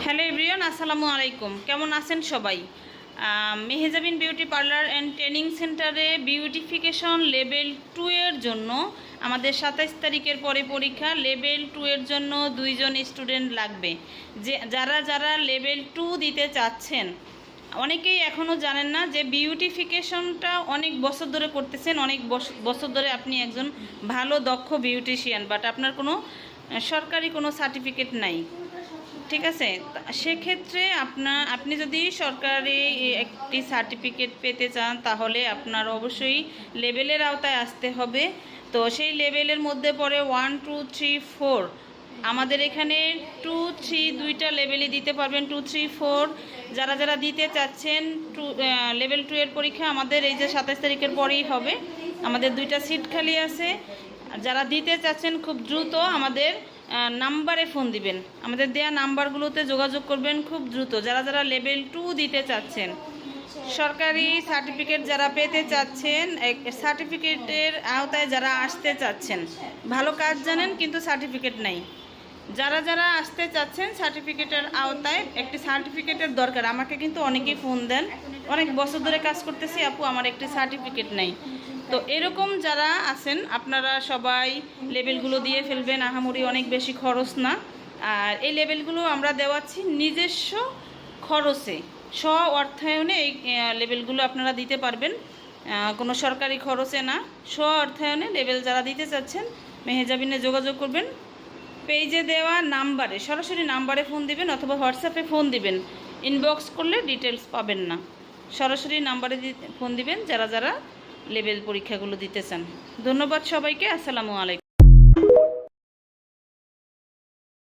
Hello everyone, আসসালামু আলাইকুম। কেমন আছেন সবাই? Mehjabin beauty parlour and training সেন্টারে বিউটিফিকেশন লেভেল 2 এর জন্য আমাদের 27 তারিখের পরে পরীক্ষা। লেভেল 2 এর জন্য 2 জন স্টুডেন্ট লাগবে। যারা লেভেল 2 দিতে চাচ্ছেন, অনেকেই এখনও জানেন না যে বিউটিফিকেশনটা অনেক বছর ধরে করতেছেন, অনেক বছর ধরে আপনি একজন ভালো দক্ষ বিউটিশিয়ান, বাট আপনার কোনো সরকারি কোনো সার্টিফিকেট নাই। ঠিক আছে, সেক্ষেত্রে আপনি যদি সরকারি একটি সার্টিফিকেট পেতে চান তাহলে আপনার অবশ্যই লেভেলের আওতায় আসতে হবে। তো সেই লেভেলের মধ্যে পড়ে 1, 2, 3, 4। আমাদের এখানে 2, 3 দুইটা লেভেলই দিতে পারবেন। 2, 3, 4 যারা দিতে চাচ্ছেন লেভেল 2 এর পরীক্ষা আমাদের এই যে 27 তারিখের পরেই হবে। আমাদের 2টা সিট খালি আছে। যারা দিতে চাচ্ছেন খুব দ্রুত আমাদের নাম্বারে ফোন দিবেন, আমাদের দেয়া নাম্বারগুলোতে যোগাযোগ করবেন খুব দ্রুত। যারা লেভেল 2 দিতে চাচ্ছেন, সরকারি সার্টিফিকেট যারা পেতে চাচ্ছেন, সার্টিফিকেটের আওতায় যারা আসতে চাচ্ছেন, ভালো কাজ জানেন কিন্তু সার্টিফিকেট নাই, যারা আসতে চাচ্ছেন সার্টিফিকেটের আওতায়, একটি সার্টিফিকেটের দরকার। আমাকে কিন্তু অনেকেই ফোন দেন, অনেক বছর ধরে কাজ করতেছি আপু, আমার একটি সার্টিফিকেট নাই। তো এরকম যারা আছেন আপনারা সবাই লেবেলগুলো দিয়ে ফেলবেন, আহামরি অনেক বেশি খরচ না। আর এই লেবেলগুলো আমরা দেওয়াচ্ছি নিজস্ব খরচে, স্ব অর্থায়নে এই লেবেলগুলো আপনারা দিতে পারবেন, কোনো সরকারি খরচে না, স্ব অর্থায়নে লেবেল যারা দিতে চাচ্ছেন মেহেজাবিনে যোগাযোগ করবেন। পেজে দেওয়া নাম্বারে, সরাসরি নাম্বারে ফোন দিবেন অথবা হোয়াটসঅ্যাপে ফোন দিবেন। ইনবক্স করলে ডিটেলস পাবেন না, সরাসরি নাম্বারে ফোন দিবেন যারা লেভেল পরীক্ষাগুলো দিতে চান। ধন্যবাদ সবাইকে, আসসালামু আলাইকুম।